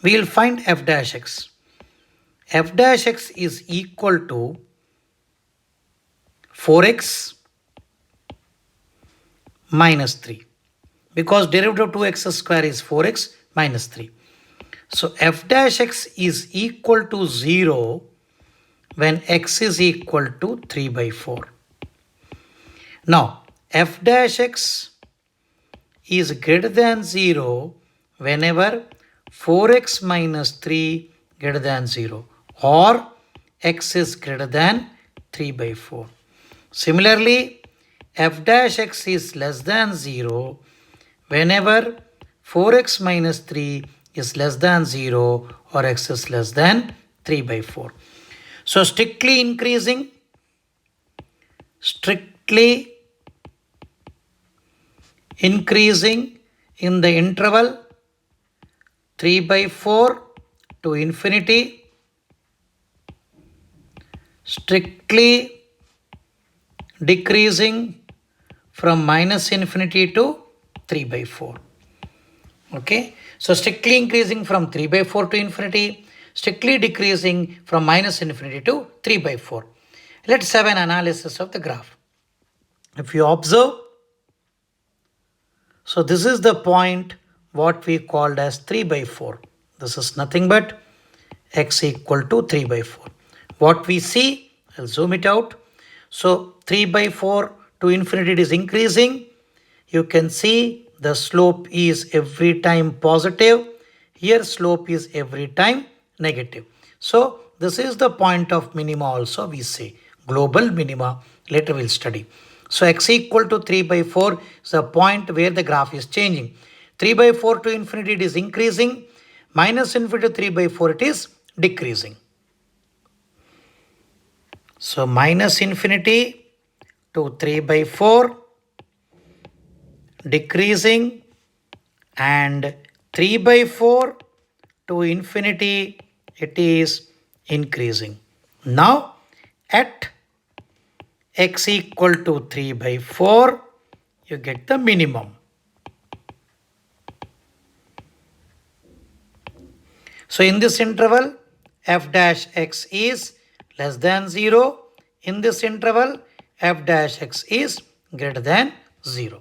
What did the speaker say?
We will find f dash x. F dash x is equal to 4x minus 3, because derivative of 2x square is 4x minus 3. So f dash x is equal to 0 when x is equal to 3 by 4. Now f dash x is greater than 0 whenever 4x minus 3 greater than 0 or x is greater than 3 by 4. Similarly, f dash x is less than 0 whenever 4x minus 3 is less than 0 or x is less than 3 by 4. So strictly increasing in the interval 3 by 4 to infinity, strictly decreasing from minus infinity to 3 by 4. Okay, so strictly increasing from 3 by 4 to infinity, strictly decreasing from minus infinity to 3 by 4. Let's have an analysis of the graph. If you observe, so this is the point what we called as 3 by 4. This is nothing but x equal to 3 by 4. What we see, I'll zoom it out. So 3 by 4 to infinity is increasing. You can see the slope is every time positive. Here slope is every time negative. So this is the point of minima also we say. Global minima, later we'll study. So x equal to 3 by 4 is the point where the graph is changing. 3 by 4 to infinity it is increasing. Minus infinity to 3 by 4 it is decreasing. So minus infinity to 3 by 4 decreasing, and 3 by 4 to infinity it is increasing. Now at x equal to 3 by 4 you get the minimum. So in this interval f dash x is less than 0. In this interval f dash x is greater than 0.